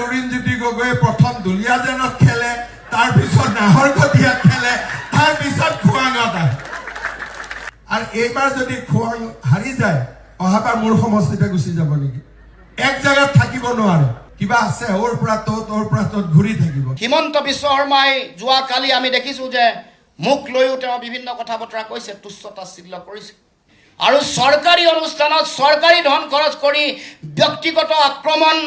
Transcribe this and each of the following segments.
অৰুণজ্যোতি গগৈয়ে প্ৰথম দুলীয়াজানত খেলে, তাৰপিছত নাহৰকটীয়াত খেলে, তাৰপিছত খোৱাঙত আহে। আৰু এইবাৰ যদি খোৱাং হাৰি যায়, অহাবাৰ মোৰ সমষ্টিতে গুচি যাব নেকি? এক জেগাত থাকিব নোৱাৰে, কিবা আছে ওৰ পৰা ত'ত ঘূৰি থাকিব। হিমন্ত বিশ্ব শৰ্মাই যোৱাকালি আমি দেখিছোঁ যে মোক লৈও তেওঁ বিভিন্ন কথা বতৰা কৈছে, তুচ্ছ তাচ্ছিল্য কৰিছে। আৰু চৰকাৰী অনুষ্ঠানত চৰকাৰী ধন খৰচ কৰি ব্যক্তিগত আক্ৰমণ,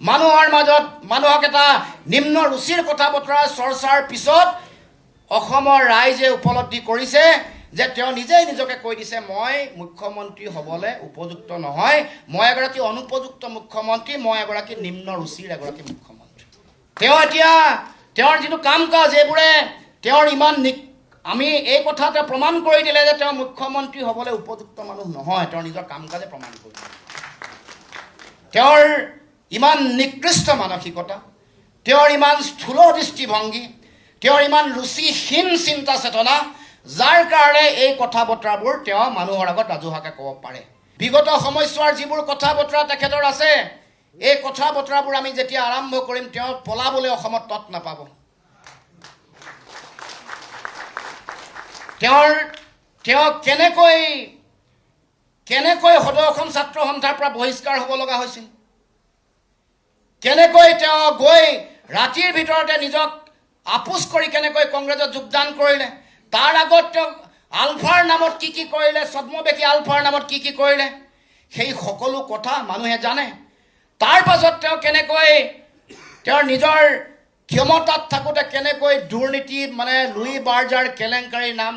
মানুহৰ মাজত মানুহক এটা নিম্ন ৰুচিৰ কথা বতৰা চৰ্চাৰ পিছত অসমৰ ৰাইজে উপলব্ধি কৰিছে যে তেওঁ নিজেই নিজকে কৈ দিছে, মই মুখ্যমন্ত্ৰী হ'বলৈ উপযুক্ত নহয়, মই এগৰাকী অনুপযুক্ত মুখ্যমন্ত্ৰী, মই এগৰাকী নিম্ন ৰুচিৰ এগৰাকী মুখ্যমন্ত্ৰী। তেওঁ এতিয়া তেওঁৰ যিটো কাম কাজ এইবোৰে তেওঁৰ ইমান আমি এই কথাতে প্ৰমাণ কৰি দিলে যে তেওঁ মুখ্যমন্ত্ৰী হ'বলৈ উপযুক্ত মানুহ নহয়, তেওঁৰ নিজৰ কাম কাজে প্ৰমাণ কৰি দিলে। তেওঁৰ ইমান নিকৃষ্ট মানসিকতা, তেওঁৰ ইমান স্থূল দৃষ্টিভংগী, তেওঁৰ ইমান ৰুচিহীন চিন্তা চেতনা, যাৰ কাৰণে এই কথা বতৰাবোৰ তেওঁ মানুহৰ আগত ৰাজহুৱাকৈ ক'ব পাৰে। বিগত সময়ছোৱাৰ যিবোৰ কথা বতৰা তেখেতৰ আছে, এই কথা বতৰাবোৰ আমি যেতিয়া আৰম্ভ কৰিম, তেওঁ পলাবলৈ অসমত তৎ নাপাব। তেওঁ কেনেকৈ সদৌ অসম ছাত্ৰ সন্থাৰ পৰা বহিষ্কাৰ হ'ব লগা হৈছিল, কেনেকৈ তেওঁ গৈ ৰাতিৰ ভিতৰতে নিজক আপোচ কৰি কেনেকৈ কংগ্ৰেছত যোগদান কৰিলে, তাৰ আগত তেওঁ আলফাৰ নামত কি কৰিলে, ছদ্মবেশী আলফাৰ নামত কি কৰিলে, সেই সকলো কথা মানুহে জানে। তাৰ পাছত তেওঁ কেনেকৈ তেওঁৰ নিজৰ ক্ষমতাত থাকোঁতে কেনেকৈ দুৰ্নীতি লুই বাৰ্জাৰ কেলেংকাৰীৰ নাম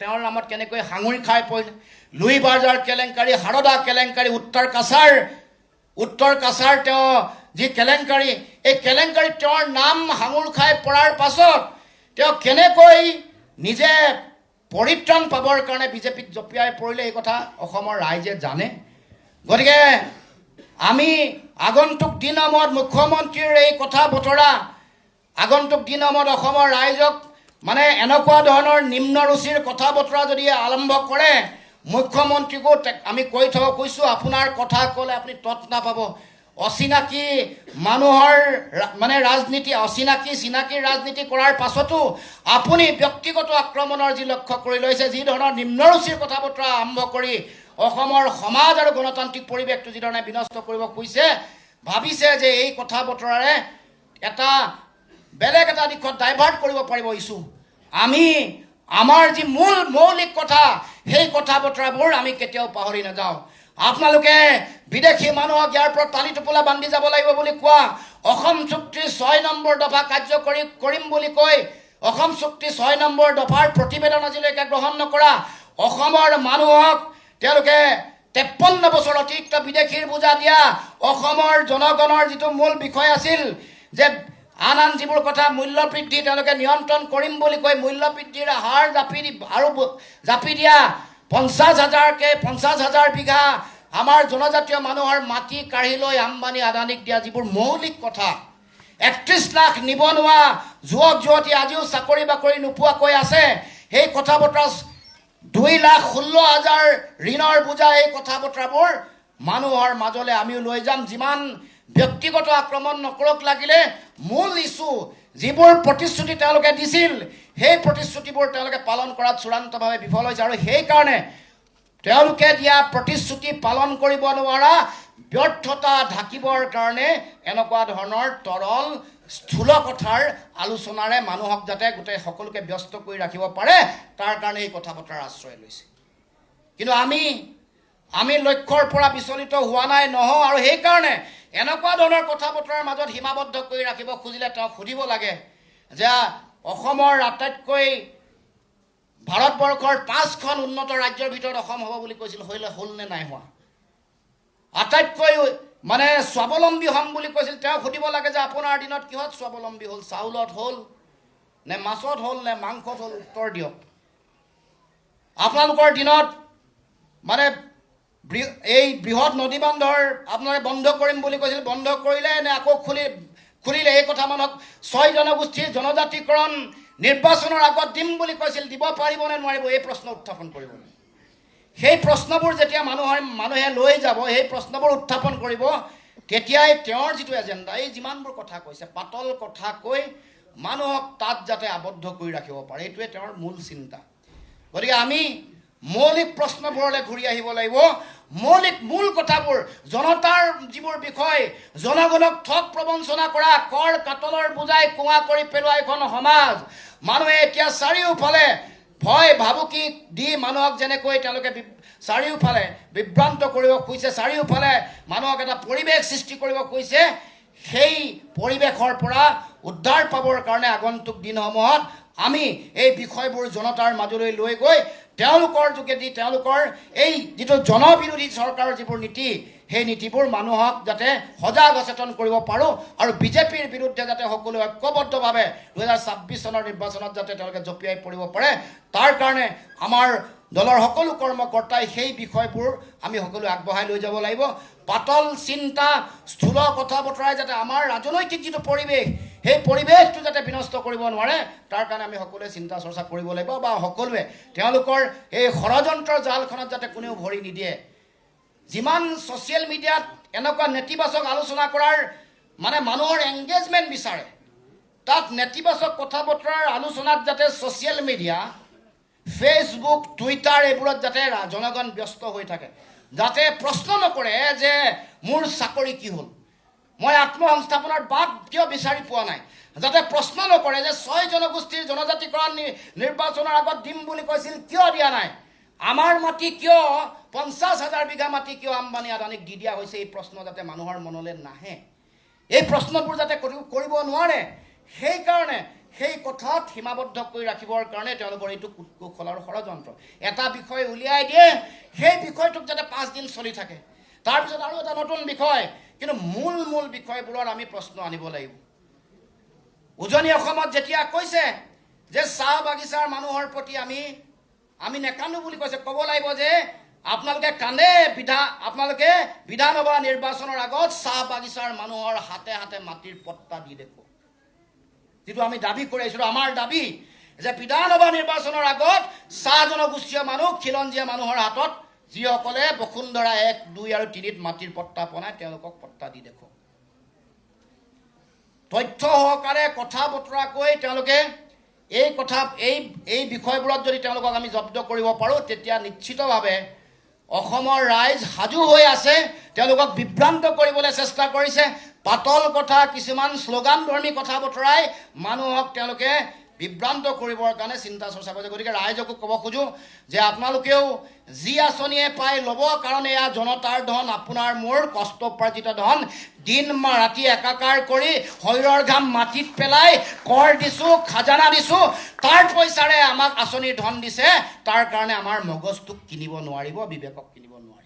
তেওঁৰ নামত কেনেকৈ সাঙুৰি খাই পৰিলে, লুই বাৰ্জাৰ কেলেংকাৰী, সাৰদা কেলেংকাৰী, উত্তৰ কাছাৰ তেওঁ যি কেলেংকাৰী, এই কেলেংকাৰীত তেওঁৰ নাম সাঙুৰ খাই পৰাৰ পাছত তেওঁ কেনেকৈ নিজে পৰিত্ৰাণ পাবৰ কাৰণে বিজেপিত জঁপিয়াই পৰিলে, এই কথা অসমৰ ৰাইজে জানে। গতিকে আমি আগন্তুক দিনসমূহত মুখ্যমন্ত্ৰীৰ এই কথা বতৰা, আগন্তুক দিনসমূহত অসমৰ ৰাইজক এনেকুৱা ধৰণৰ নিম্ন ৰুচিৰ কথা বতৰা যদি আৰম্ভ কৰে, মুখ্যমন্ত্ৰীকো আমি কৈ থ'ব কৈছোঁ, আপোনাৰ কথা ক'লে আপুনি তৎ নাপাব। অচিনাকি মানুহৰ ৰাজনীতি, চিনাকি ৰাজনীতি কৰাৰ পাছতো আপুনি ব্যক্তিগত আক্ৰমণৰ যি লক্ষ্য কৰি লৈছে, যি ধৰণৰ নিম্ন ৰুচিৰ কথা বতৰা আৰম্ভ কৰি অসমৰ সমাজ আৰু গণতান্ত্ৰিক পৰিৱেশটো যিধৰণে বিনষ্ট কৰিব খুজিছে, ভাবিছে যে এই কথা বতৰাৰে বেলেগ এটা দিশত ডাইভাৰ্ট কৰিব পাৰিব ইছ্যু। আমাৰ যি মৌলিক কথা, সেই কথা বতৰাবোৰ আমি কেতিয়াও পাহৰি নাযাওঁ। আপোনালোকে বিদেশী মানুহক ইয়াৰ পৰা টালি টোপোলা বান্ধি যাব লাগিব বুলি কোৱা, অসম চুক্তিৰ 6 নম্বৰ দফা কাৰ্যকৰী কৰিম বুলি কৈ অসম চুক্তিৰ 6 নম্বৰ দফাৰ প্ৰতিবেদন আজিলৈকে গ্ৰহণ নকৰা, অসমৰ মানুহক তেওঁলোকে 53 বছৰ অতিৰিক্ত বিদেশীৰ বোজা দিয়া, অসমৰ জনগণৰ যিটো মূল বিষয় আছিল যে আন যিবোৰ কথা মূল্য বৃদ্ধি তেওঁলোকে নিয়ন্ত্ৰণ কৰিম বুলি কৈ মূল্য বৃদ্ধিৰ হাৰ জাপি দিয়া 50,000 বিঘা আমাৰ জনজাতীয় মানুহৰ মাটি কাঢ়ি লৈ আম্বানী আদানীক দিয়া যিবোৰ মৌলিক কথা, 31 লাখ নিবনুৱা যুৱক যুৱতী আজিও চাকৰি বাকৰি নোপোৱাকৈ আছে, সেই কথা বতৰা 2,16,000 ঋণৰ বোজা, এই কথা বতৰাবোৰ মানুহৰ মাজলৈ আমিও লৈ যাম। যিমান ব্যক্তিগত আক্ৰমণ নকৰক লাগিলে, মূল ইছ্যু যিবোৰ প্ৰতিশ্ৰুতি তেওঁলোকে দিছিল, সেই প্ৰতিশ্ৰুতিবোৰ তেওঁলোকে পালন কৰাত চূড়ান্তভাৱে বিফল হৈছে। আৰু সেইকাৰণে তেওঁলোকে দিয়া প্ৰতিশ্ৰুতি পালন কৰিব নোৱাৰা ব্যৰ্থতা ঢাকিবৰ কাৰণে এনেকুৱা ধৰণৰ তৰল স্থূল কথাৰ আলোচনাৰে মানুহক যাতে গোটেই সকলোকে ব্যস্ত কৰি ৰাখিব পাৰে, তাৰ কাৰণে এই কথা বতৰাৰ আশ্ৰয় লৈছে। কিন্তু আমি লক্ষ্যৰ পৰা বিচলিত হোৱা নাই, নহওঁ। আৰু সেইকাৰণে এনেকুৱা ধৰণৰ কথা বতৰাৰ মাজত সীমাবদ্ধ কৰি ৰাখিব খুজিলে তেওঁক সুধিব লাগে যে অসমৰ আটাইতকৈ ভাৰতবৰ্ষৰ 5খন উন্নত ৰাজ্যৰ ভিতৰত অসম হ'ব বুলি কৈছিল, হ'ল নে নাই হোৱা? আটাইতকৈ স্বাৱলম্বী হ'ম বুলি কৈছিল, তেওঁ সুধিব লাগে যে আপোনাৰ দিনত কিহত স্বাৱলম্বী হ'ল? চাউলত হ'ল নে মাছত হ'ল নে মাংসত হ'ল? উত্তৰ দিয়ক। আপোনালোকৰ দিনত এই বৃহৎ নদী বান্ধৰ আপোনালোকে বন্ধ কৰিম বুলি কৈছিল, বন্ধ কৰিলে নে আকৌ খুলিলে? এই কথা মানুহক 6 জনগোষ্ঠীৰ জনজাতিকৰণ নিৰ্বাচনৰ আগত দিম বুলি কৈছিল, দিব পাৰিব নে নোৱাৰিব? এই প্ৰশ্ন উত্থাপন কৰিব। সেই প্ৰশ্নবোৰ যেতিয়া মানুহে লৈ যাব, সেই প্ৰশ্নবোৰ উত্থাপন কৰিব, তেতিয়াই তেওঁৰ যিটো এজেণ্ডা, এই যিমানবোৰ কথা কৈছে, পাতল কথা কৈ মানুহক তাত যাতে আবদ্ধ কৰি ৰাখিব পাৰে, এইটোৱে তেওঁৰ মূল চিন্তা। গতিকে আমি মৌলিক প্ৰশ্নবোৰলৈ ঘূৰি আহিব লাগিব। মূল কথাবোৰ, জনতাৰ যিবোৰ বিষয়, জনগণক ঠগ প্ৰবঞ্চনা কৰা, কৰ কাটলৰ বুজাই কুঁৱা কৰি পেলোৱা এখন সমাজ, মানুহে এতিয়া চাৰিওফালে ভয় ভাবুকি দি মানুহক যেনেকৈ তেওঁলোকে চাৰিওফালে বিভ্ৰান্ত কৰিব খুজিছে, চাৰিওফালে মানুহক এটা পৰিৱেশ সৃষ্টি কৰিব খুজিছে, সেই পৰিৱেশৰ পৰা উদ্ধাৰ পাবৰ কাৰণে আগন্তুক দিনসমূহত আমি এই বিষয়বোৰ জনতাৰ মাজলৈ লৈ গৈ তেওঁলোকৰ যোগেদি তেওঁলোকৰ এই যিটো জনবিৰোধী চৰকাৰৰ যিবোৰ নীতি, সেই নীতিবোৰ মানুহক যাতে সজাগ সচেতন কৰিব পাৰোঁ আৰু বিজেপিৰ বিৰুদ্ধে যাতে সকলোৱে ঐক্যবদ্ধভাৱে 2026 চনৰ নিৰ্বাচনত যাতে তেওঁলোকে জঁপিয়াই পৰিব পাৰে, তাৰ কাৰণে আমাৰ দলৰ সকলো কৰ্মকৰ্তাই সেই বিষয়বোৰ আমি সকলোৱে আগবঢ়াই লৈ যাব লাগিব। পাতল চিন্তা, স্থূল কথা বতৰাই যাতে আমাৰ ৰাজনৈতিক যিটো পৰিৱেশ, সেই পৰিৱেশটো যাতে বিনষ্ট কৰিব নোৱাৰে, তাৰ কাৰণে আমি সকলোৱে চিন্তা চৰ্চা কৰিব লাগিব বা সকলোৱে তেওঁলোকৰ এই ষড়যন্ত্ৰৰ জালখনত যাতে কোনেও ভৰি নিদিয়ে। যিমান ছ'চিয়েল মিডিয়াত এনেকুৱা নেতিবাচক আলোচনা কৰাৰ মানে মানুহৰ এংগেজমেণ্ট বিচাৰে, তাত নেতিবাচক কথা বতৰাৰ আলোচনাত যাতে ছ'চিয়েল মিডিয়া, ফেচবুক, টুইটাৰ এইবোৰত যাতে জনগণ ব্যস্ত হৈ থাকে, যাতে প্ৰশ্ন নকৰে যে মোৰ চাকৰি কি হ'ল, মই আত্মসংস্থাপনৰ বাট কিয় বিচাৰি পোৱা নাই, যাতে প্ৰশ্ন নকৰে যে 6 জনগোষ্ঠীৰ জনজাতিকৰণ নিৰ্বাচনৰ আগত দিম বুলি কৈছিল কিয় দিয়া নাই, আমাৰ মাটি কিয় 50,000 বিঘা মাটি কিয় আম্বানী আদানীক দি দিয়া হৈছে, এই প্ৰশ্ন যাতে মানুহৰ মনলৈ নাহে, এই প্ৰশ্নবোৰ যাতে কৰিব নোৱাৰে, সেইকাৰণে সেই কথাত সীমাবদ্ধ কৰি ৰাখিবৰ কাৰণে তেওঁলোকৰ এইটো কুটকৌশল আৰু ষড়যন্ত্ৰ। এটা বিষয় উলিয়াই দিয়ে, সেই বিষয়টোক যাতে 5 দিন চলি থাকে, তাৰপিছত আৰু এটা নতুন বিষয়, কিন্তু মূল বিষয়বোৰৰ আমি প্ৰশ্ন আনিব লাগিব। উজনি অসমত যেতিয়া কৈছে যে চাহ বাগিচাৰ মানুহৰ প্ৰতি আমি নেকান্দো বুলি কৈছে, ক'ব লাগিব যে আপোনালোকে কান্দে, আপোনালোকে বিধানসভা নিৰ্বাচনৰ আগত চাহ বাগিচাৰ মানুহৰ হাতে হাতে মাটিৰ পট্টা দি দেখুৱাওক। যিটো আমি দাবী কৰি আহিছিলোঁ, আমাৰ দাবী যে বিধানসভা নিৰ্বাচনৰ আগত চাহ জনগোষ্ঠীয় মানুহ, খিলঞ্জীয়া মানুহৰ হাতত যিসকলে বসুন্ধৰা 1, 2 আৰু 3ত মাটিৰ পট্টা বনাই, তেওঁলোকক পট্টা দি দেখুৱাওক। তথ্য সহকাৰে কথা বতৰা কৈ তেওঁলোকে এই বিষয়বোৰত যদি তেওঁলোকক আমি জব্দ কৰিব পাৰোঁ, তেতিয়া নিশ্চিতভাৱে অসমৰ ৰাইজ সাজু হৈ আছে। তেওঁলোকক বিভ্ৰান্ত কৰিবলৈ চেষ্টা কৰিছে, পাতল কথা, কিছুমান শ্লোগানধৰ্মী কথা বতৰাই মানুহক তেওঁলোকে বিভ্ৰান্ত কৰিবৰ কাৰণে চিন্তা চৰ্চা কৰিছে। গতিকে ৰাইজকো ক'ব খোজোঁ যে আপোনালোকেও যি আঁচনিয়ে পাই ল'ব, কাৰণ এয়া জনতাৰ ধন, আপোনাৰ মোৰ কষ্ট উপাৰ্জিত ধন। দিন ৰাতি একাকাৰ কৰি শৰীৰৰ ঘাম মাটিত পেলাই কৰ দিছোঁ, খাজানা দিছোঁ, তাৰ পইচাৰে আমাক আঁচনিৰ ধন দিছে, তাৰ কাৰণে আমাৰ মগজটোক কিনিব নোৱাৰিব, বিবেকক কিনিব নোৱাৰিব।